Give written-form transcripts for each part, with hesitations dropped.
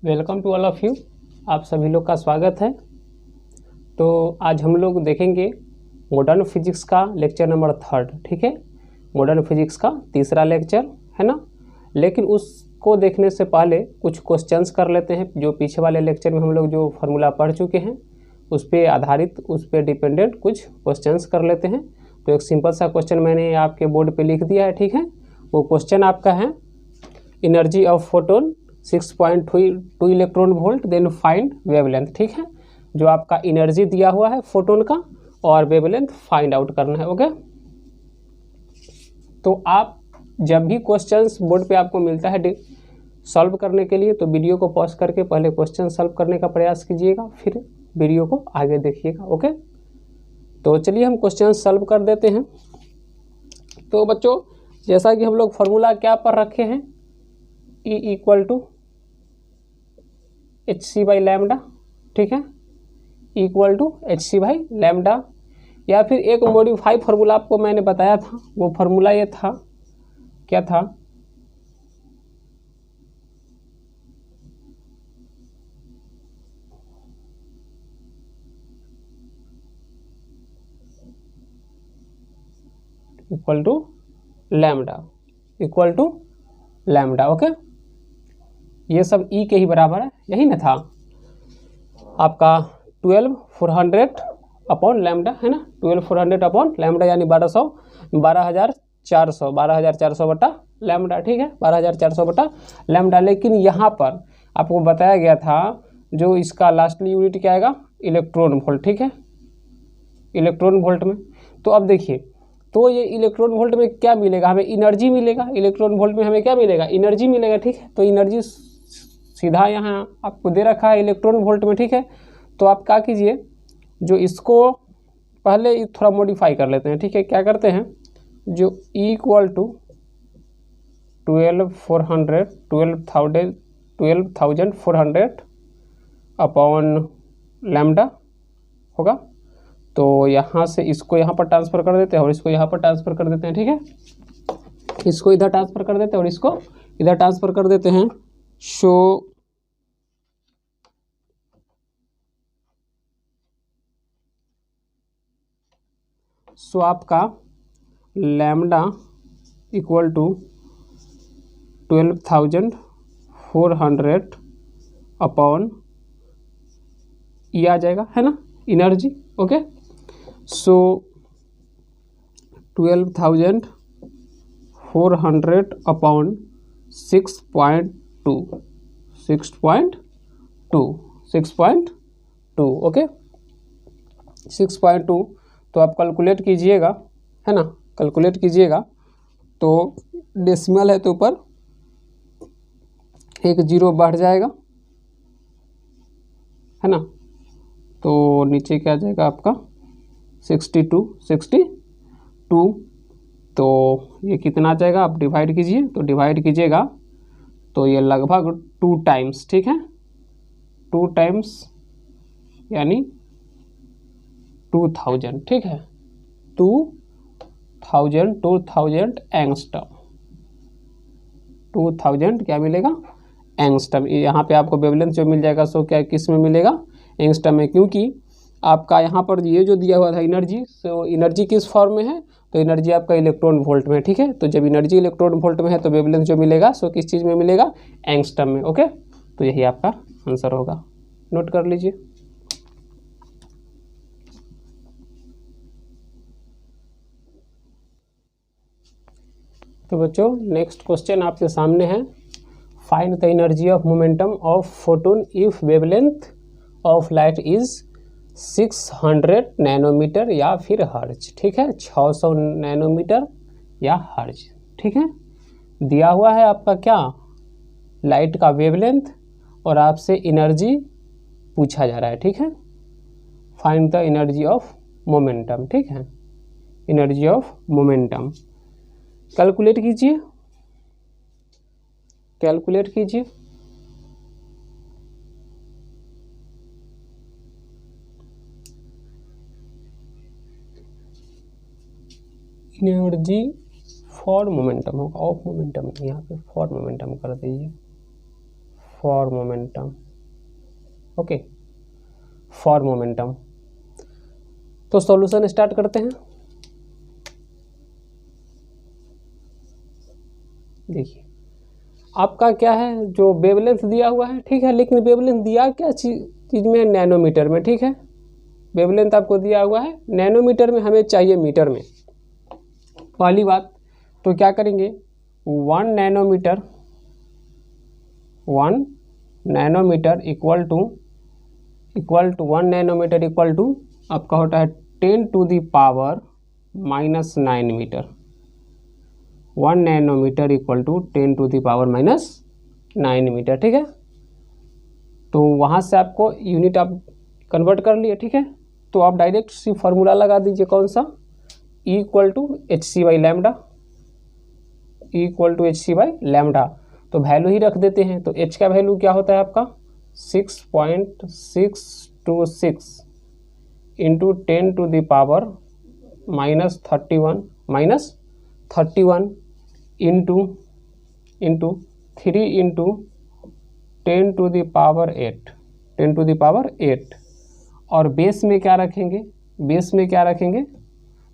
Welcome to all of you. आप सभी लोग का स्वागत है। तो आज हम लोग देखेंगे मॉडर्न फिजिक्स का लेक्चर नंबर 3, ठीक है। मॉडर्न फिजिक्स का तीसरा लेक्चर है ना। लेकिन उसको देखने से पहले कुछ क्वेश्चंस कर लेते हैं। जो पीछे वाले लेक्चर में हम लोग जो फार्मूला पढ़ चुके हैं उस पर आधारित, उस पर डिपेंडेंट कुछ क्वेश्चंस कर लेते हैं। तो एक सिंपल सा क्वेश्चन मैंने आपके बोर्ड पे लिख दिया है, ठीक है। वो क्वेश्चन आपका है energy of photon 6.2 electron volt, then find wavelength, ठीक है। जो आपका एनर्जी दिया हुआ है फोटोन का और वेवलेंथ फाइंड आउट करना है, ओके। तो आप जब भी क्वेश्चंस बोर्ड पे आपको मिलता है सॉल्व करने के लिए, तो वीडियो को पॉज करके पहले क्वेश्चन सॉल्व करने का प्रयास कीजिएगा, फिर वीडियो को आगे देखिएगा, ओके। तो चलिए हम क्वेश्चन सॉल्व कर देते हैं। तो बच्चों, जैसा कि हम लोग फार्मूला क्या पर रखे हैं, E equal to h c by lambda, ठीक है। Equal to h c by lambda, या फिर एक मॉडिफाई फार्मूला आपको मैंने बताया था। वो फार्मूला ये था, क्या था, equal to lambda, equal to lambda, okay. ये सब ई के ही बराबर है, यही ना था आपका 12,400 अपॉन लैम्डा, है ना। 12,400 अपॉन लैम्डा यानी 12,400 बटा लैम्डा, ठीक है। 12,400 बटा लैम्डा। लेकिन यहाँ पर आपको बताया गया था जो इसका लास्टली यूनिट क्या आएगा, इलेक्ट्रॉन वोल्ट, ठीक है, इलेक्ट्रॉन वोल्ट में। तो अब देखिए, तो ये इलेक्ट्रॉन वोल्ट में क्या मिलेगा, हमें एनर्जी मिलेगा। इलेक्ट्रॉन वोल्ट में हमें क्या मिलेगा, एनर्जी मिलेगा, ठीक है। तो एनर्जी सीधा यहाँ आपको दे रखा है इलेक्ट्रॉन वोल्ट में, ठीक है। तो आप क्या कीजिए, जो इसको पहले थोड़ा मॉडिफाई कर लेते हैं, ठीक है। क्या करते हैं, जो इक्वल टू 12,400 अपॉन लैम्डा होगा। तो यहाँ से इसको यहाँ पर ट्रांसफ़र कर देते हैं और इसको यहाँ पर ट्रांसफ़र कर देते हैं, ठीक है। इसको इधर ट्रांसफ़र कर देते हैं और इसको इधर ट्रांसफ़र कर देते हैं। सो आपका लैम्डा इक्वल टू 12,400 अपॉन ये आ जाएगा, है ना, एनर्जी, ओके। सो 12,400 अपॉन 6.2, 6.2, ओके, 6.2। तो आप कैलकुलेट कीजिएगा, है ना, कैलकुलेट कीजिएगा। तो डेसिमल है तो ऊपर एक जीरो बढ़ जाएगा, है ना। तो नीचे क्या आ जाएगा आपका 62। तो ये कितना आ जाएगा, आप डिवाइड कीजिए। तो डिवाइड कीजिएगा तो ये लगभग 2 टाइम्स, ठीक है, 2 टाइम्स यानी 2000, ठीक है, 2000 एंगस्ट्रम, 2000 क्या मिलेगा, एंगस्ट्रम। यहाँ पे आपको वेवलेंथ जो मिल जाएगा सो क्या किस में मिलेगा, एंगस्ट्रम में। क्योंकि आपका यहाँ पर ये जो दिया हुआ था एनर्जी, सो एनर्जी किस फॉर्म में है, तो एनर्जी आपका इलेक्ट्रॉन वोल्ट में, ठीक है। तो जब एनर्जी इलेक्ट्रॉन वोल्ट में है तो वेवलेंथ जो मिलेगा सो किस चीज़ में मिलेगा, एंगस्ट्रम में, ओके। तो यही आपका आंसर होगा, नोट कर लीजिए। तो बच्चों, नेक्स्ट क्वेश्चन आपके सामने है, find the energy of momentum of photon if wavelength of light is 600 nanometre या फिर हर्ज, ठीक है, 600 नैनोमीटर या हर्ज, ठीक है। दिया हुआ है आपका क्या, लाइट का वेवलेंथ, और आपसे एनर्जी पूछा जा रहा है, ठीक है। Find the energy of momentum, ठीक है, एनर्जी ऑफ मोमेंटम। कैलकुलेट कीजिए, कैलकुलेट कीजिए। एनर्जी फॉर मोमेंटम होगा, ऑफ मोमेंटम, यहाँ पे फॉर मोमेंटम कर दीजिए, for momentum, okay, for momentum. तो सॉल्यूशन स्टार्ट करते हैं। देखिए आपका क्या है, जो वेवलेंथ दिया हुआ है, ठीक है, लेकिन वेवलेंथ दिया क्या चीज़ में, नैनोमीटर में, ठीक है, वेवलेंथ आपको दिया हुआ है नैनोमीटर में, हमें चाहिए मीटर में। पहली बात तो क्या करेंगे, 1 nanometre equal to 1 nanometre equal to आपका होता है 10 to the power -9 metre. 1 nanometre equal to 10 to the power -9 metre, ठीक है। तो वहाँ से आपको यूनिट आप कन्वर्ट कर लिए, ठीक है। तो आप डायरेक्ट सी फार्मूला लगा दीजिए, कौन सा, E equal to hc/λ, E equal to hc/λ। तो वैल्यू ही रख देते हैं। तो h का वैल्यू क्या होता है आपका 6.626 into 10 to the power -31 into 3 into 10 to the power 8 और बेस में क्या रखेंगे,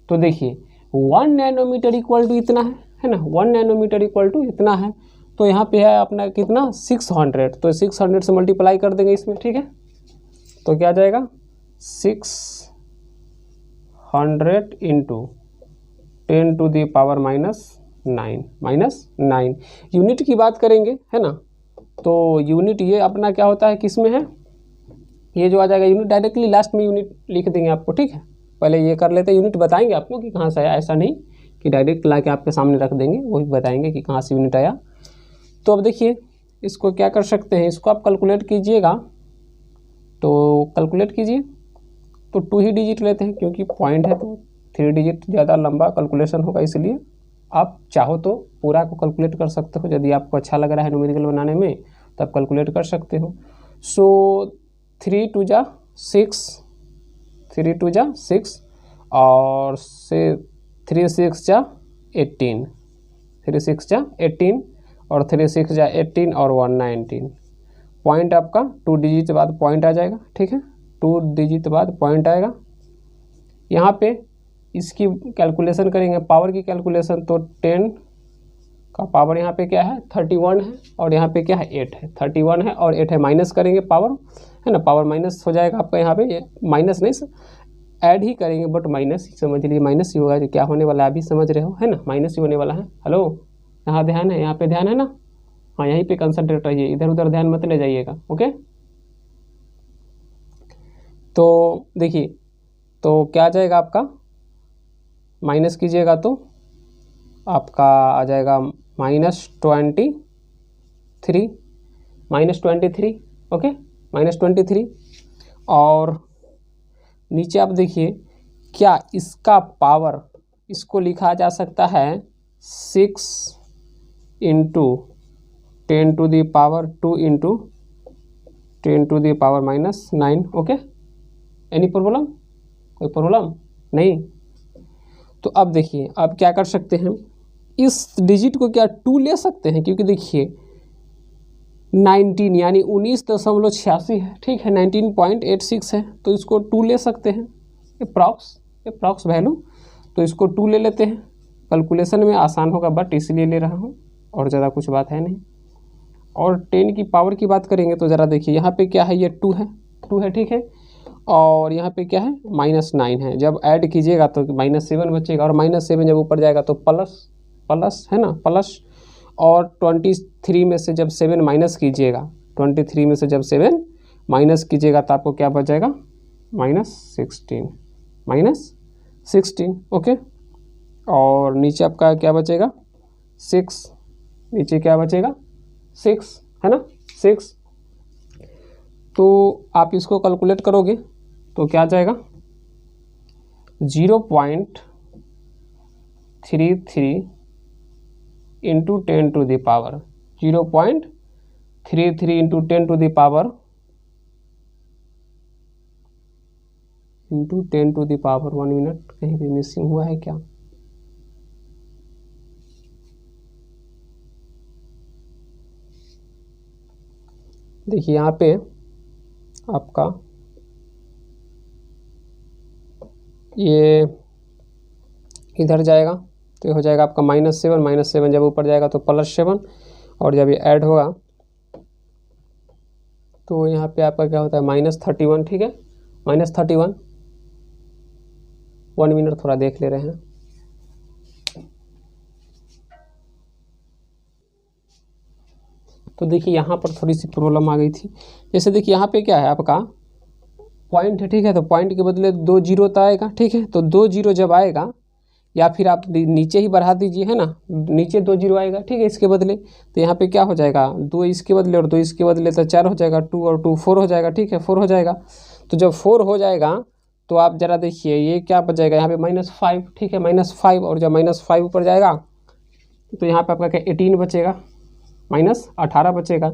तो देखिए 1 नैनोमीटर इक्वल टू इतना है ना, 1 नैनोमीटर इक्वल टू इतना है। तो यहाँ पे है अपना कितना 600, तो 600 से मल्टीप्लाई कर देंगे इसमें, ठीक है। तो क्या आ जाएगा 600 into 10 to the power -9 unit की बात करेंगे, है ना। तो यूनिट ये अपना क्या होता है, किस में है, ये जो आ जाएगा यूनिट, डायरेक्टली लास्ट में यूनिट लिख देंगे आपको, ठीक है। पहले ये कर लेते हैं, यूनिट बताएंगे आपको कि कहाँ से आया, ऐसा नहीं कि डायरेक्ट ला के आपके सामने रख देंगे, वो भी बताएंगे कि कहाँ से यूनिट आया। तो अब देखिए इसको क्या कर सकते हैं, इसको आप कैलकुलेट कीजिएगा। तो कैलकुलेट कीजिए, तो 2 ही डिजिट लेते हैं क्योंकि पॉइंट है, तो 3 डिजिट ज़्यादा लंबा कैलकुलेशन होगा, इसलिए आप चाहो तो पूरा को कैलकुलेट कर सकते हो। यदि आपको अच्छा लग रहा है न्यूमेरिकल बनाने में तो आप कैलकुलेट कर सकते हो। सो 3 2 जा 6 और से 3 6 जा 18 और 3 6 जा 18 और 1 19। पॉइंट आपका 2 डिजिट बाद पॉइंट आ जाएगा, ठीक है, 2 डिजिट बाद पॉइंट आएगा। यहाँ पे इसकी कैलकुलेशन करेंगे, पावर की कैलकुलेशन, तो 10 का पावर यहाँ पे क्या है 31 है, और यहाँ पे क्या है 8 है, 31 है और 8 है, माइनस करेंगे पावर, है ना, पावर माइनस हो जाएगा आपका, यहाँ पे माइनस नहीं ऐड ही करेंगे, बट माइनस ही समझ लीजिए, माइनस ही होगा, जो क्या होने वाला है अभी समझ रहे हो, है ना, माइनस ही होने वाला है। हेलो, यहाँ ध्यान है, यहाँ पे ध्यान है ना, हाँ यहीं पे कंसंट्रेट रहिए, इधर उधर ध्यान मत ले जाइएगा, ओके। तो देखिए, तो क्या आ जाएगा आपका, माइनस कीजिएगा तो आपका आ जाएगा -23, ओके, -23। और नीचे आप देखिए, क्या इसका पावर, इसको लिखा जा सकता है 6 into 10 to the power 2 into 10 to the power -9, okay. Any problem, कोई प्रॉब्लम नहीं। तो अब देखिए, अब क्या कर सकते हैं, इस डिजिट को क्या 2 ले सकते हैं, क्योंकि देखिए 19 यानी 19.86 है, ठीक है, 19.86 है, तो इसको 2 ले सकते हैं, अप्रॉक्स वैल्यू। तो इसको 2 ले लेते हैं, कैलकुलेशन में आसान होगा, बट इसलिए ले रहा हूँ, और ज़्यादा कुछ बात है नहीं। और 10 की पावर की बात करेंगे तो ज़रा देखिए, यहाँ पे क्या है, ये 2 है, ठीक है, और यहाँ पे क्या है -9 है। जब ऐड कीजिएगा तो -7 बचेगा, और -7 जब ऊपर जाएगा तो प्लस है ना, प्लस। और 23 में से जब 7 माइनस कीजिएगा, 23 में से जब 7 माइनस कीजिएगा तो आपको क्या बचेगा -16, ओके। और नीचे आपका क्या बचेगा 6, नीचे क्या बचेगा 6, है ना, 6। तो आप इसको कैलकुलेट करोगे तो क्या आ जाएगा 0.33 into 10 to the power 0.33 into 10 to the power into 10 to the power 1 minute, कहीं भी मिसिंग हुआ है क्या, देखिए यहाँ पे आपका ये इधर जाएगा तो ये हो जाएगा आपका -7 जब ऊपर जाएगा तो +7 और जब ये ऐड होगा तो यहाँ पे आपका क्या होता है -31। ठीक है, -31। 1 मिनट थोड़ा देख ले रहे हैं। तो देखिए यहाँ पर थोड़ी सी प्रॉब्लम आ गई थी। जैसे देखिए यहाँ पे क्या है आपका पॉइंट है, ठीक है, तो पॉइंट के बदले 2 जीरो तो आएगा। ठीक है, तो 2 जीरो जब आएगा या फिर आप नीचे ही बढ़ा दीजिए, है ना, नीचे 2 जीरो आएगा। ठीक है, इसके बदले तो यहाँ पे क्या हो जाएगा 2 इसके बदले और 2 इसके बदले तो 4 हो जाएगा, 2 और 2 4 हो जाएगा। ठीक है, 4 हो जाएगा। तो जब 4 हो जाएगा तो आप ज़रा देखिए ये क्या बच जाएगा यहाँ पे -5। ठीक है, -5 और जब -5 ऊपर जाएगा तो यहाँ पे आपका क्या 18 बचेगा, -18 बचेगा।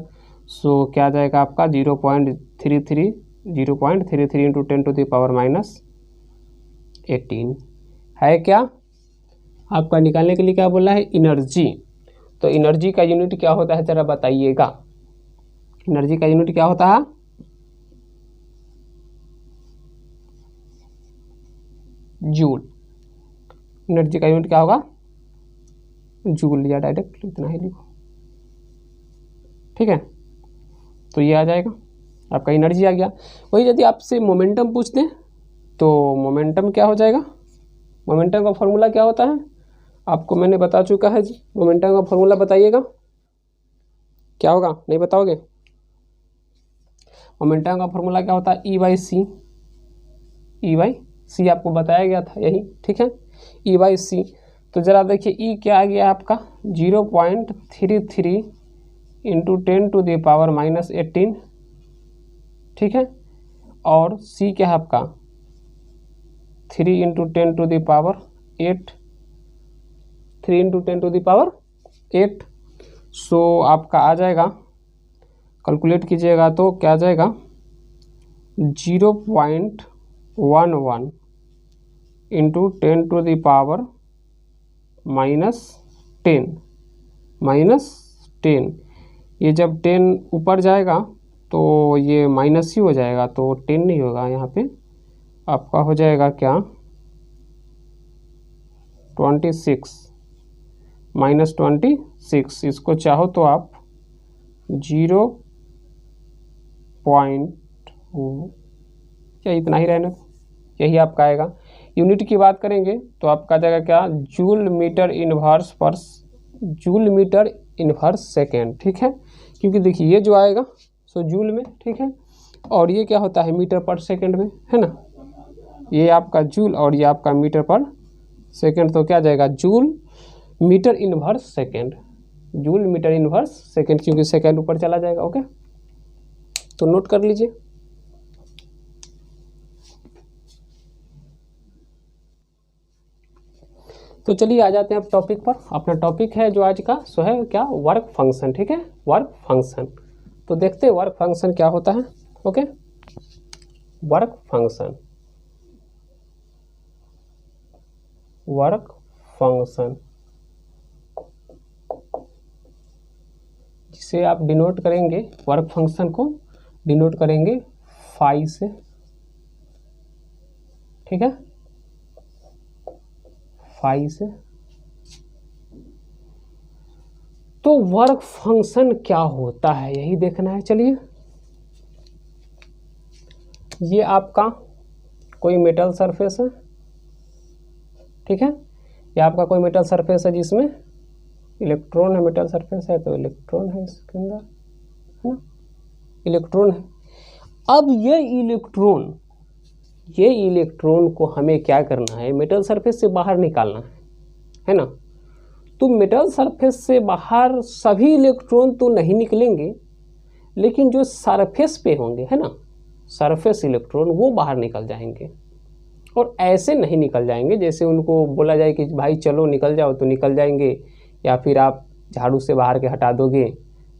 सो क्या जाएगा आपका 0.33 इंटू 10⁻18 है क्या आपका। निकालने के लिए क्या बोला है एनर्जी। तो एनर्जी का यूनिट क्या होता है ज़रा बताइएगा। एनर्जी का यूनिट क्या होता है जूल। एनर्जी का यूनिट क्या होगा जूल, या डायरेक्ट इतना ही लिखो। ठीक है, तो ये आ जाएगा आपका एनर्जी आ गया। वही यदि आपसे मोमेंटम पूछते हैं तो मोमेंटम क्या हो जाएगा। मोमेंटम का फॉर्मूला क्या होता है आपको मैंने बता चुका है जी। मोमेंटम का फॉर्मूला बताइएगा क्या होगा, नहीं बताओगे। मोमेंटम का फॉर्मूला क्या होता है E/c। E/c आपको बताया गया था यही। ठीक है, E/c। तो ज़रा देखिए E क्या आ गया आपका 0.33 इंटू 10⁻−18। ठीक है, और C क्या है आपका 3 इंटू 10⁸8। 3 इंटू 10⁸8। सो आपका आ जाएगा, कैलकुलेट कीजिएगा तो क्या आ जाएगा 0.11 इंटू 10⁻10। ये जब 10 ऊपर जाएगा तो ये माइनस ही हो जाएगा, तो 10 नहीं होगा यहाँ पे आपका हो जाएगा क्या 26 -26। इसको चाहो तो आप 0. क्या इतना ही रहना, यही आपका आएगा। यूनिट की बात करेंगे तो आपका जाएगा क्या जूल मीटर इन्वर्स सेकेंड। ठीक है, क्योंकि देखिए ये जो आएगा सो जूल में। ठीक है, और ये क्या होता है मीटर पर सेकेंड में, है ना। ये आपका जूल और ये आपका मीटर पर सेकेंड, तो क्या जाएगा joule metre inverse second. Joule metre inverse second, क्योंकि सेकेंड ऊपर चला जाएगा। ओके, तो नोट कर लीजिए। तो चलिए आ जाते हैं अब टॉपिक पर। अपना टॉपिक है जो आज का सो है क्या वर्क फंक्शन। ठीक है, वर्क फंक्शन। तो देखते हैं वर्क फंक्शन क्या होता है। ओके, वर्क फंक्शन जिसे आप डिनोट करेंगे, वर्क फंक्शन को डिनोट करेंगे फाई से। ठीक है, फाई से। तो वर्क फंक्शन क्या होता है यही देखना है। चलिए, ये आपका कोई मेटल सरफेस है। ठीक है, ये आपका कोई मेटल सरफेस है जिसमें इलेक्ट्रॉन है। मेटल सरफेस है तो इलेक्ट्रॉन है इसके अंदर, है ना, इलेक्ट्रॉन है। अब ये इलेक्ट्रॉन को हमें क्या करना है मेटल सरफेस से बाहर निकालना है ना। तो मेटल सरफेस से बाहर सभी इलेक्ट्रॉन तो नहीं निकलेंगे, लेकिन जो सरफेस पे होंगे, है ना, सरफेस इलेक्ट्रॉन वो बाहर निकल जाएंगे। और ऐसे नहीं निकल जाएंगे जैसे उनको बोला जाए कि भाई चलो निकल जाओ तो निकल जाएंगे, या फिर आप झाड़ू से बाहर के हटा दोगे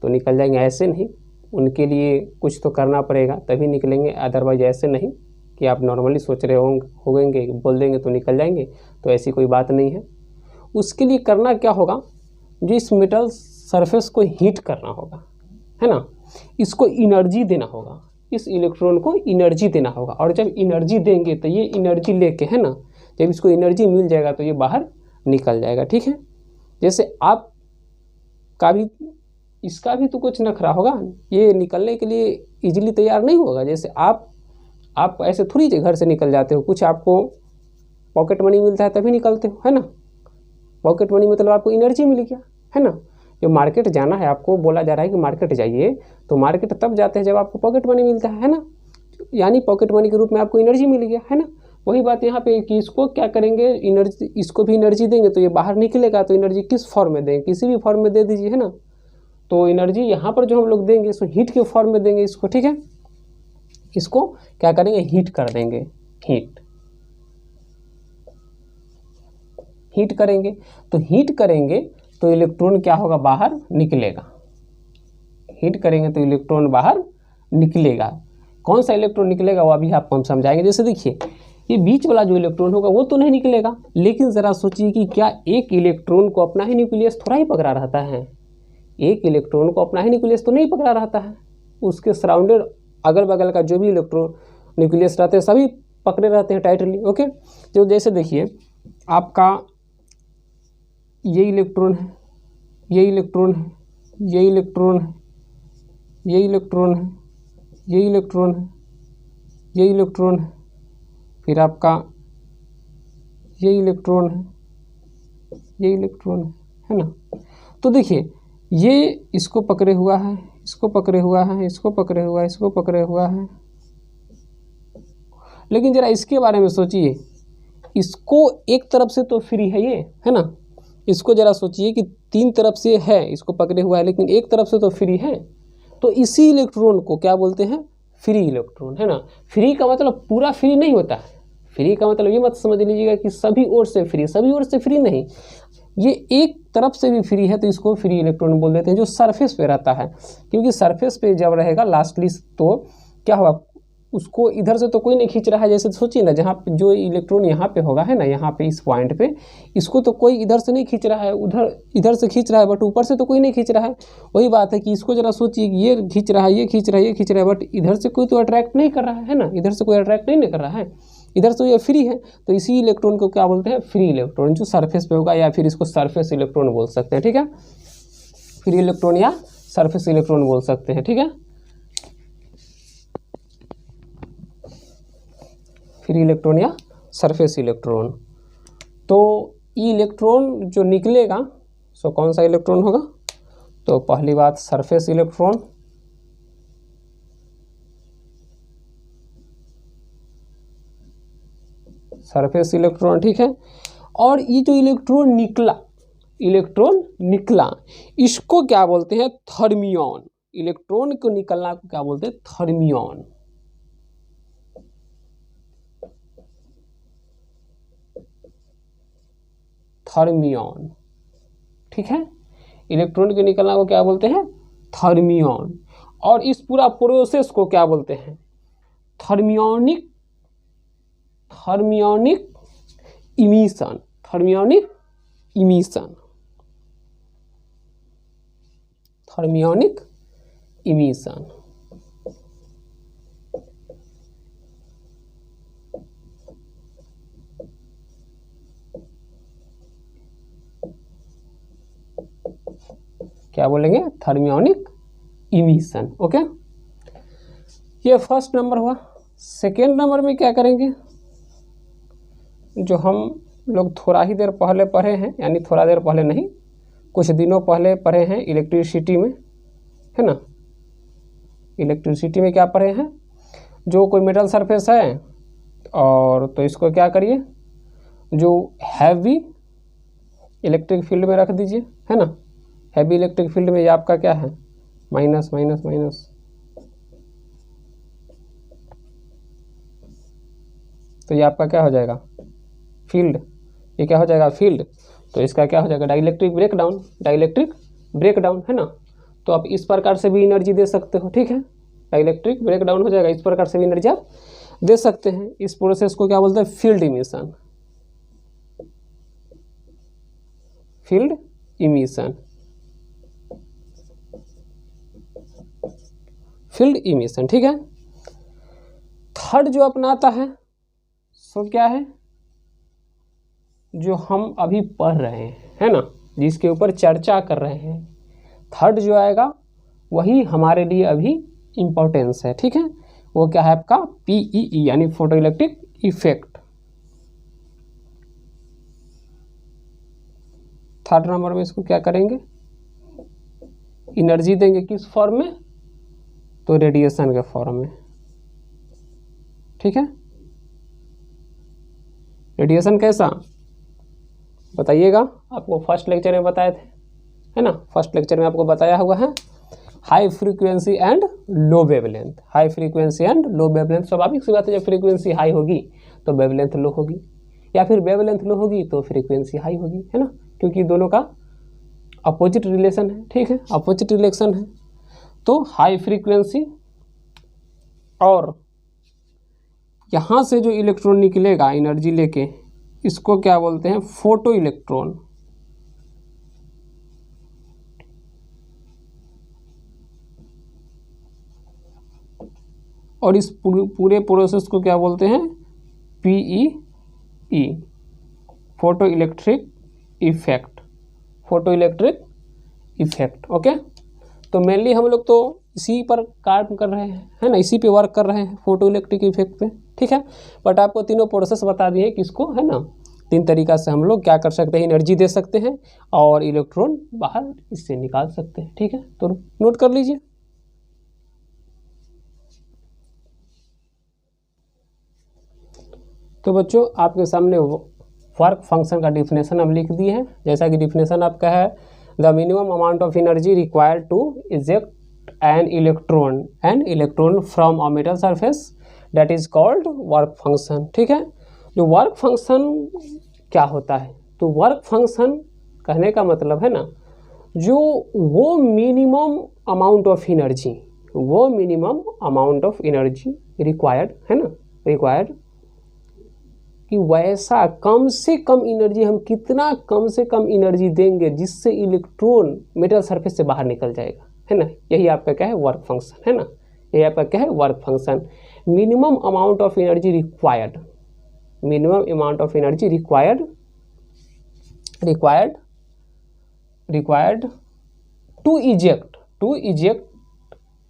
तो निकल जाएंगे। ऐसे नहीं, उनके लिए कुछ तो करना पड़ेगा तभी निकलेंगे। अदरवाइज ऐसे नहीं कि आप नॉर्मली सोच रहे होंगे बोल देंगे तो निकल जाएंगे, तो ऐसी कोई बात नहीं है। उसके लिए करना क्या होगा, जो इस मेटल सरफेस को हीट करना होगा, है ना। इसको एनर्जी देना होगा, इस इलेक्ट्रॉन को एनर्जी देना होगा। और जब एनर्जी देंगे तो ये एनर्जी लेके, है ना, जब इसको एनर्जी मिल जाएगा तो ये बाहर निकल जाएगा। ठीक है, जैसे आप का भी, इसका भी तो कुछ नखरा होगा, ये निकलने के लिए इजीली तैयार नहीं होगा। जैसे आप ऐसे थोड़ी घर से निकल जाते हो, कुछ आपको पॉकेट मनी मिलता है तभी निकलते हो, है ना। पॉकेट मनी मतलब आपको एनर्जी मिल गया, है ना। जो मार्केट जाना है, आपको बोला जा रहा है कि मार्केट जाइए, तो मार्केट तब जाते हैं जब आपको पॉकेट मनी मिलता है ना, यानी पॉकेट मनी के रूप में आपको एनर्जी मिल गया, है ना। वही बात यहाँ पे कि इसको क्या करेंगे, एनर्जी, इसको भी एनर्जी देंगे तो ये बाहर निकलेगा। तो एनर्जी किस फॉर्म में देंगे, किसी भी फॉर्म में दे दीजिए, है ना। तो एनर्जी यहाँ पर जो हम लोग देंगे इसको हीट के फॉर्म में देंगे इसको। ठीक है, इसको क्या करेंगे, हीट कर देंगे, हीट करेंगे। तो हीट करेंगे तो इलेक्ट्रॉन क्या होगा, बाहर निकलेगा। हीट करेंगे तो इलेक्ट्रॉन बाहर निकलेगा। कौन सा इलेक्ट्रॉन निकलेगा वो अभी आपको हम समझाएंगे। जैसे देखिए, ये बीच वाला जो इलेक्ट्रॉन होगा वो तो नहीं निकलेगा, लेकिन ज़रा सोचिए कि क्या एक इलेक्ट्रॉन को अपना ही न्यूक्लियस थोड़ा ही पकड़ा रहता है। एक इलेक्ट्रॉन को अपना ही न्यूक्लियस तो नहीं पकड़ा रहता है, उसके सराउंडेड अगल बगल का जो भी इलेक्ट्रॉन न्यूक्लियस रहते हैं सभी पकड़े रहते हैं टाइटली। ओके, तो जैसे देखिए, आपका ये इलेक्ट्रॉन है, ये इलेक्ट्रॉन है, ये इलेक्ट्रॉन है, ये इलेक्ट्रॉन है, ये इलेक्ट्रॉन है, ये इलेक्ट्रॉन है, फिर आपका ये इलेक्ट्रॉन है, ये इलेक्ट्रॉन है ना। तो देखिए, ये इसको पकड़े हुआ है, इसको पकड़े हुआ है, इसको पकड़े हुआ है, इसको पकड़े हुआ है। लेकिन जरा इसके बारे में सोचिए, इसको एक तरफ से तो फ्री है ये, है ना। इसको जरा सोचिए कि तीन तरफ से है, इसको पकड़े हुआ है, लेकिन एक तरफ से तो फ्री है। तो इसी इलेक्ट्रॉन को क्या बोलते हैं, फ्री इलेक्ट्रॉन, है ना। फ्री का मतलब पूरा फ्री नहीं होता है। फ्री का मतलब ये मत समझ लीजिएगा कि सभी ओर से फ्री, सभी ओर से फ्री नहीं, ये एक तरफ से भी फ्री है तो इसको फ्री इलेक्ट्रॉन बोल देते हैं, जो सरफेस पे रहता है। क्योंकि सरफेस पे जब रहेगा लास्टली तो क्या होगा, उसको इधर से तो कोई नहीं खींच रहा है। जैसे सोचिए ना, जहाँ पे जो इलेक्ट्रॉन यहाँ पे होगा, है ना, यहाँ पे इस पॉइंट पे, इसको तो कोई इधर से नहीं खींच रहा है, उधर इधर से खींच रहा है, बट ऊपर से तो कोई नहीं खींच रहा है। वही बात है कि इसको जरा सोचिए, ये खींच रहा है, ये खींच रहा है, ये खींच रहा है, बट इधर से कोई तो अट्रैक्ट नहीं कर रहा है ना, इधर से कोई अट्रैक्ट नहीं कर रहा है, इधर से ये फ्री है। तो इसी इलेक्ट्रॉन को क्या बोलते हैं, फ्री इलेक्ट्रॉन, जो सरफेस पे होगा, या फिर इसको सरफेस इलेक्ट्रॉन बोल सकते हैं। ठीक है, फ्री इलेक्ट्रॉन या सरफेस इलेक्ट्रॉन बोल सकते हैं। ठीक है, फ्री इलेक्ट्रॉन या सरफेस इलेक्ट्रॉन। तो ये इलेक्ट्रॉन जो निकलेगा सो कौन सा इलेक्ट्रॉन होगा, तो पहली बात सरफेस इलेक्ट्रॉन, सरफेस इलेक्ट्रॉन। ठीक है, और ये जो इलेक्ट्रॉन निकला, इसको क्या बोलते हैं, थर्मियन। इलेक्ट्रॉन को निकलना को क्या बोलते हैं, थर्मियन। थर्मियन, ठीक है, इलेक्ट्रॉन के निकलना को क्या बोलते हैं, थर्मियन। और इस पूरा प्रोसेस को क्या बोलते हैं, thermionic emission, thermionic emission, thermionic emission. क्या बोलेंगे, थर्मियोनिक इमिशन। ओके, ये फर्स्ट नंबर हुआ। सेकेंड नंबर में क्या करेंगे, जो हम लोग थोड़ा ही देर पहले पढ़े हैं, यानी थोड़ा देर पहले नहीं, कुछ दिनों पहले पढ़े हैं इलेक्ट्रिसिटी में, है ना। इलेक्ट्रिसिटी में क्या पढ़े हैं, जो कोई मेटल सरफेस है और तो इसको क्या करिए, जो हैवी इलेक्ट्रिक फील्ड में रख दीजिए, है ना। हैवी इलेक्ट्रिक फील्ड में ये आपका क्या है, माइनस माइनस माइनस, तो ये आपका क्या हो जाएगा, फील्ड। ये क्या हो जाएगा, फील्ड। तो इसका क्या हो जाएगा, डाइलेक्ट्रिक ब्रेकडाउन, डाइलेक्ट्रिक ब्रेकडाउन, है ना। तो आप इस प्रकार से भी एनर्जी दे सकते हो। ठीक है, डाइलेक्ट्रिक ब्रेकडाउन हो जाएगा, इस प्रकार से भी एनर्जी आप दे सकते हैं। इस प्रोसेस को क्या बोलते हैं, field emission, field emission. Field emission, ठीक है। थर्ड जो अपनाता है सो क्या है, जो हम अभी पढ़ रहे हैं, है ना, जिसके ऊपर चर्चा कर रहे हैं, थर्ड जो आएगा वही हमारे लिए अभी इम्पोर्टेंस है, ठीक है। वो क्या है आपका PEE यानी photo electric effect. Third number में इसको क्या करेंगे, एनर्जी देंगे, किस फॉर्म में, तो रेडिएशन के फॉर्म में, ठीक है। रेडिएशन कैसा बताइएगा, आपको फर्स्ट लेक्चर में बताए थे, है ना, फर्स्ट लेक्चर में आपको बताया हुआ है, high frequency and low wavelength. High frequency and low wavelength, स्वाभाविक सी बात है, जब फ्रीक्वेंसी हाई होगी तो वेवलेंथ लो होगी, या फिर वेवलेंथ लो होगी तो फ्रीक्वेंसी हाई होगी, है ना, क्योंकि दोनों का अपोजिट रिलेशन है, ठीक है, अपोजिट रिलेशन है। तो हाई फ्रीक्वेंसी, और यहाँ से जो इलेक्ट्रॉन निकलेगा एनर्जी लेके, इसको क्या बोलते हैं, फोटो इलेक्ट्रॉन। और इस पूरे प्रोसेस को क्या बोलते हैं, PEE, photo electric effect, photo electric effect, okay. तो मेनली हम लोग तो इसी पर काम कर रहे हैं, है ना, इसी पे वर्क कर रहे हैं, फोटो इलेक्ट्रिक इफेक्ट पे, ठीक है। बट आपको तीनों प्रोसेस बता दिए किसको, है ना, 3 तरीका से हम लोग क्या कर सकते हैं, एनर्जी दे सकते हैं और इलेक्ट्रॉन बाहर इससे निकाल सकते हैं, ठीक है। तो नोट कर लीजिए। तो बच्चों आपके सामने वर्क फंक्शन का डिफिनेशन हम लिख दिए हैं, जैसा कि डिफिनेशन आपका है, the minimum amount of energy required to eject an electron from a metal surface that is called work function, ठीक है। जो वर्क फंक्शन क्या होता है, तो वर्क फंक्शन कहने का मतलब है ना, जो वो मिनिमम अमाउंट ऑफ एनर्जी, वो minimum amount of energy required, है ना, रिक्वायर्ड, कि वैसा कम से कम एनर्जी, हम कितना कम से कम एनर्जी देंगे जिससे इलेक्ट्रॉन मेटल सरफेस से बाहर निकल जाएगा, है ना, यही आपका क्या है, वर्क फंक्शन, है ना, यही आपका क्या है, work function. Minimum amount of energy required, minimum amount of energy required to eject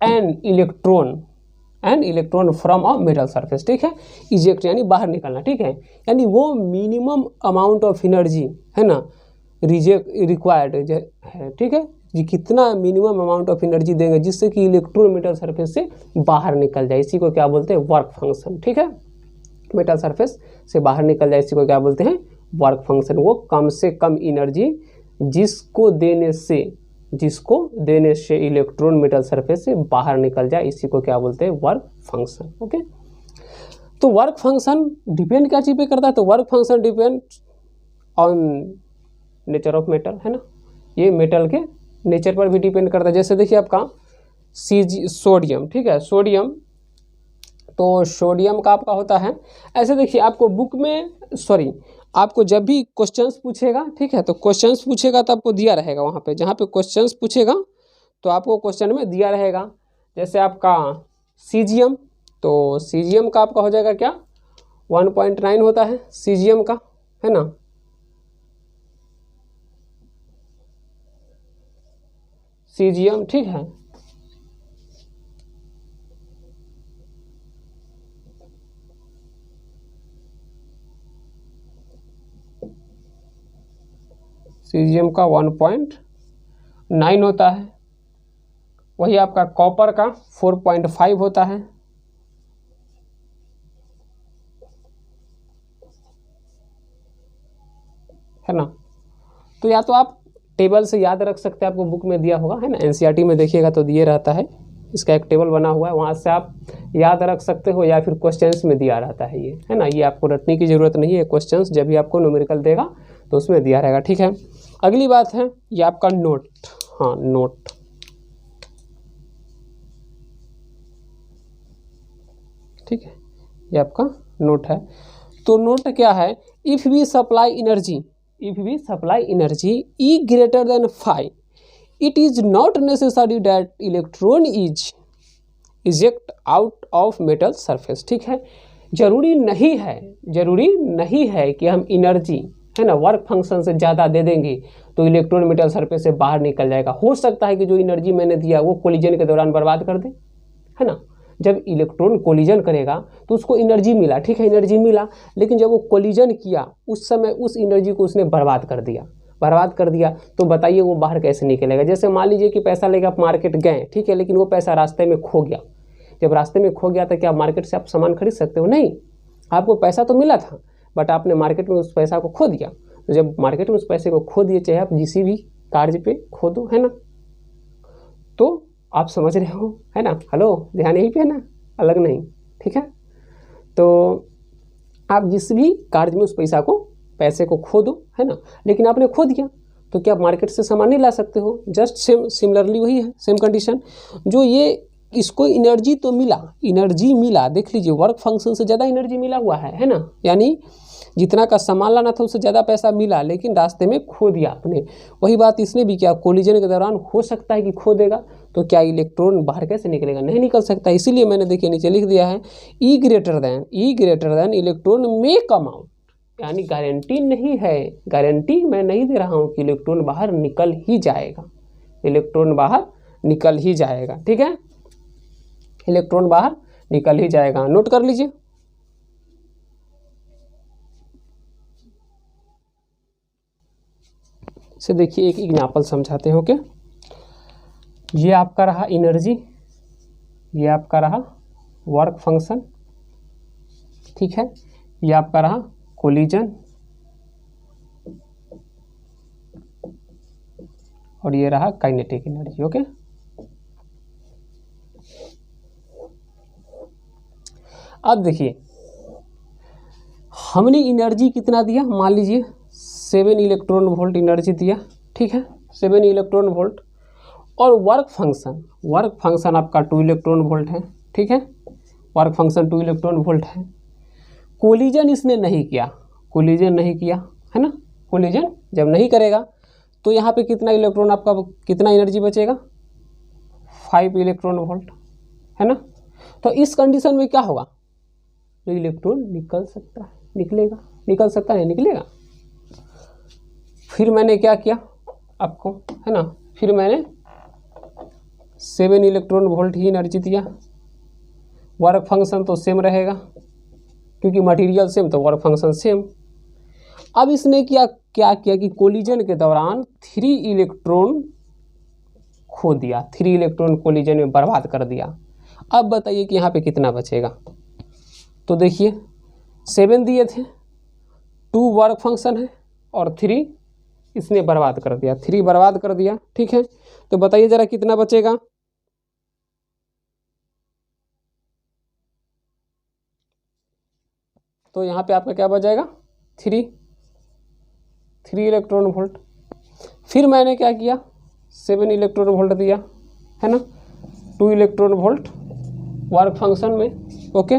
an electron from a metal surface, ठीक है। इजेक्ट यानी बाहर निकलना, ठीक है, यानी वो मिनिमम अमाउंट ऑफ एनर्जी, है ना, रिक्वायर्ड है, ठीक है, जी कितना मिनिमम अमाउंट ऑफ एनर्जी देंगे जिससे कि इलेक्ट्रॉन मेटल सरफेस से बाहर निकल जाए, इसी को क्या बोलते हैं, वर्क फंक्शन, ठीक है। मेटल सरफेस से बाहर निकल जाए, इसी को क्या बोलते हैं, वर्क फंक्शन। वो कम से कम एनर्जी जिसको देने से इलेक्ट्रॉन मेटल सरफेस से बाहर निकल जाए, इसी को क्या बोलते हैं, वर्क फंक्शन, ओके। तो वर्क फंक्शन डिपेंड क्या चीज़ पे करता है, तो work function depend on nature of metal, है ना, ये मेटल के नेचर पर भी डिपेंड करता है। जैसे देखिए आपका सोडियम, ठीक है, सोडियम, तो सोडियम का आपका होता है ऐसे, देखिए आपको बुक में, सॉरी, आपको जब भी क्वेश्चंस पूछेगा, ठीक है, तो क्वेश्चंस पूछेगा तो आपको दिया रहेगा वहाँ पे, जहाँ पे क्वेश्चंस पूछेगा तो आपको क्वेश्चन में दिया रहेगा। जैसे आपका सीजियम, तो सीजियम का आपका हो जाएगा क्या, 1.9 होता है सीजियम का, है ना, सीजियम, ठीक है। सीजियम का 1.9 होता है। वही आपका कॉपर का 4.5 होता है ना। तो या तो आप टेबल से याद रख सकते हैं, आपको बुक में दिया होगा, है ना, एनसीईआरटी में देखिएगा तो दिए रहता है, इसका एक टेबल बना हुआ है, वहाँ से आप याद रख सकते हो, या फिर क्वेश्चंस में दिया रहता है ये, है ना, ये आपको रटने की ज़रूरत नहीं है, क्वेश्चंस जब भी आपको न्यूमेरिकल देगा तो उसमें दिया रहेगा, ठीक है। अगली बात है ये आपका नोट, हाँ नोट, ठीक है, ये आपका नोट है। तो नोट क्या है, if we supply energy E greater than 5, it is not necessary that electron is eject out of metal surface, ठीक है। जरूरी नहीं है कि हम एनर्जी, है ना, वर्क फंक्शन से ज़्यादा दे देंगे तो इलेक्ट्रॉन मेटल सरफेस से बाहर निकल जाएगा। हो सकता है कि जो एनर्जी मैंने दिया वो कोलिजन के दौरान बर्बाद कर दे, है ना। जब इलेक्ट्रॉन कोलिजन करेगा तो उसको एनर्जी मिला, ठीक है, एनर्जी मिला, लेकिन जब वो कोलिजन किया उस समय उस एनर्जी को उसने बर्बाद कर दिया, तो बताइए वो बाहर कैसे निकलेगा। जैसे मान लीजिए कि पैसा लेके आप मार्केट गए, ठीक है, लेकिन वो पैसा रास्ते में खो गया। जब रास्ते में खो गया तो क्या मार्केट से आप सामान खरीद सकते हो? नहीं। आपको पैसा तो मिला था बट आपने मार्केट में उस पैसा को खो दिया। तो जब मार्केट में उस पैसे को खो दिए, चाहे आप किसी भी कार्य पे खो दो, है ना, तो आप समझ रहे हो, है ना। हेलो, ध्यान यहीं पे है ना, अलग नहीं, ठीक है। तो आप जिस भी कार्य में उस पैसे को खो दो, है ना, लेकिन आपने खो दिया तो क्या आप मार्केट से सामान नहीं ला सकते हो? जस्ट सिमिलरली वही है, सेम कंडीशन। जो ये इसको एनर्जी तो मिला, देख लीजिए वर्क फंक्शन से ज़्यादा एनर्जी मिला हुआ है ना, यानी जितना का सामान लाना था उससे ज़्यादा पैसा मिला, लेकिन रास्ते में खो दिया आपने। वही बात इसने भी किया, कोलिजन के दौरान हो सकता है कि खो देगा, तो क्या इलेक्ट्रॉन बाहर कैसे निकलेगा? नहीं निकल सकता। इसीलिए मैंने देखिए नीचे लिख दिया है ई ग्रेटर देन इलेक्ट्रॉन मे कम आउट, यानी गारंटी नहीं है, गारंटी मैं नहीं दे रहा हूँ कि इलेक्ट्रॉन बाहर निकल ही जाएगा, ठीक है, इलेक्ट्रॉन बाहर निकल ही जाएगा। नोट कर लीजिए। से देखिए एक एग्जाम्पल समझाते हो। क्या ये आपका रहा एनर्जी, ये आपका रहा वर्क फंक्शन, ठीक है, ये आपका रहा कोलिजन और ये रहा काइनेटिक एनर्जी। ओके, अब देखिए हमने एनर्जी कितना दिया, मान लीजिए 7 इलेक्ट्रॉन वोल्ट एनर्जी दिया, ठीक है, 7 इलेक्ट्रॉन वोल्ट। और वर्क फंक्शन आपका 2 इलेक्ट्रॉन वोल्ट है, ठीक है, वर्क फंक्शन 2 इलेक्ट्रॉन वोल्ट है। कोलिजन इसने नहीं किया, है ना। कोलिजन जब नहीं करेगा तो यहाँ पे कितना इलेक्ट्रॉन, आपका कितना एनर्जी बचेगा? 5 इलेक्ट्रॉन वोल्ट, है ना। तो इस कंडीशन में क्या होगा? तो इलेक्ट्रॉन निकल सकता है, निकलेगा। फिर मैंने क्या किया आपको, है ना, फिर मैंने 7 इलेक्ट्रॉन वोल्ट ही एनर्जी दिया। वर्क फंक्शन तो सेम रहेगा क्योंकि मटेरियल सेम तो वर्क फंक्शन सेम। अब इसने क्या किया कि कोलिजन के दौरान 3 इलेक्ट्रॉन खो दिया, 3 इलेक्ट्रॉन कोलिजन में बर्बाद कर दिया। अब बताइए कि यहाँ पे कितना बचेगा? तो देखिए 7 दिए थे, 2 वर्क फंक्शन है और 3 इसने बर्बाद कर दिया, 3 बर्बाद कर दिया, ठीक है। तो बताइए जरा कितना बचेगा? तो यहाँ पे आपका क्या बच जाएगा? 3 इलेक्ट्रॉन वोल्ट। फिर मैंने क्या किया, 7 इलेक्ट्रॉन वोल्ट दिया, है ना, 2 इलेक्ट्रॉन वोल्ट वर्क फंक्शन में, ओके।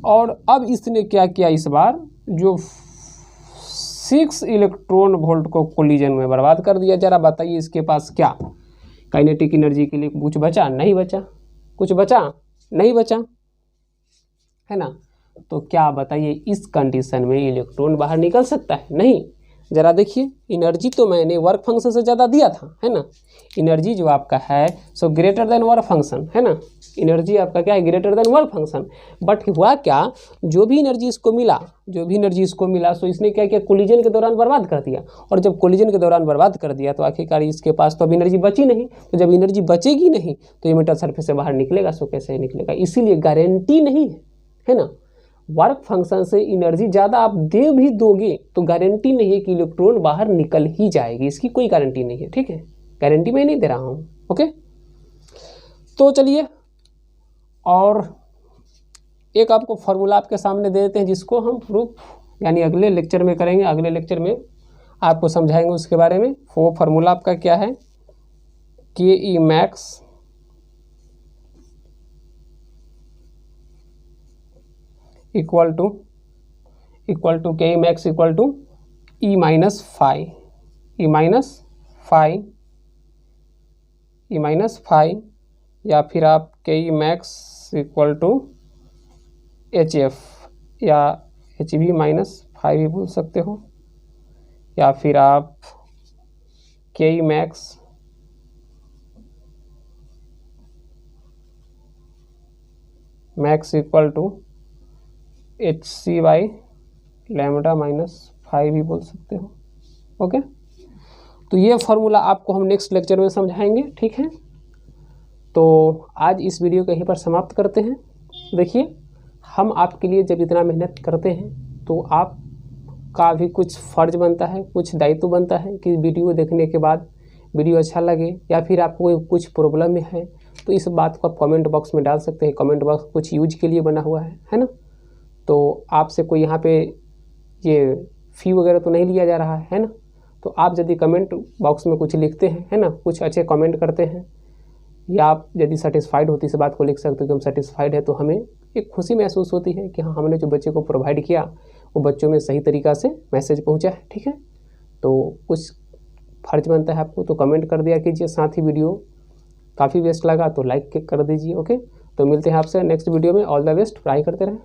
और अब इसने क्या किया, इस बार जो 6 इलेक्ट्रॉन वोल्ट को कोलिजन में बर्बाद कर दिया। जरा बताइए इसके पास क्या काइनेटिक एनर्जी के लिए कुछ बचा? नहीं बचा। कुछ बचा? नहीं बचा, है ना। तो क्या बताइए इस कंडीशन में इलेक्ट्रॉन बाहर निकल सकता है? नहीं। जरा देखिए एनर्जी तो मैंने वर्क फंक्शन से ज़्यादा दिया था, है ना। एनर्जी जो आपका है so greater than work function, है ना। एनर्जी आपका क्या है? Greater than work function. But हुआ क्या, जो भी एनर्जी इसको मिला सो इसने क्या किया, कोलिजन के दौरान बर्बाद कर दिया। और जब कोलिजन के दौरान बर्बाद कर दिया तो आखिरकार इसके पास तो अब एनर्जी बची नहीं। तो जब एनर्जी बचेगी नहीं तो ये मेटल सरफेस से बाहर निकलेगा, सो कैसे निकलेगा? इसीलिए गारंटी नहीं है ना। वर्क फंक्शन से एनर्जी ज़्यादा आप दे भी दोगे तो गारंटी नहीं है कि इलेक्ट्रॉन बाहर निकल ही जाएगी, इसकी कोई गारंटी नहीं है, ठीक है। गारंटी मैं नहीं दे रहा हूँ, ओके। तो चलिए और एक आपको फार्मूला आपके सामने दे देते हैं जिसको हम प्रूफ यानी अगले लेक्चर में करेंगे। अगले लेक्चर में आपको समझाएंगे उसके बारे में। वो फार्मूला आपका क्या है, के E max equal to K E max equal to E minus five या फिर आप K E max equal to HF या HB -5 भी बोल सकते हो, या फिर आप KE max equal to HC by lambda -5 भी बोल सकते हो। ओके, तो ये फॉर्मूला आपको हम नेक्स्ट लेक्चर में समझाएंगे, ठीक है। तो आज इस वीडियो को यहीं पर समाप्त करते हैं। देखिए, हम आपके लिए जब इतना मेहनत करते हैं तो आपका भी कुछ फ़र्ज बनता है, कुछ दायित्व बनता है कि वीडियो देखने के बाद वीडियो अच्छा लगे, या फिर आपको कुछ प्रॉब्लम में है तो इस बात को आप कमेंट बॉक्स में डाल सकते हैं। कमेंट बॉक्स कुछ यूज के लिए बना हुआ है ना। तो आपसे कोई यहाँ पे ये फ़ी वगैरह तो नहीं लिया जा रहा है ना। तो आप यदि कमेंट बॉक्स में कुछ लिखते हैं, है ना, कुछ अच्छे कमेंट करते हैं, या आप यदि सेटिस्फाइड होती इस बात को लिख सकते हो कि हम सेटिस्फाइड है, तो हमें एक खुशी महसूस होती है कि हाँ, हमने जो बच्चे को प्रोवाइड किया वो बच्चों में सही तरीक़ा से मैसेज पहुँचा है, ठीक है। तो कुछ फ़र्ज बनता है आपको, तो कमेंट कर दिया कीजिए। साथ ही वीडियो काफ़ी बेस्ट लगा तो लाइक कर दीजिए। ओके, तो मिलते हैं आपसे नेक्स्ट वीडियो में। ऑल द बेस्ट, पढ़ाई करते रहें।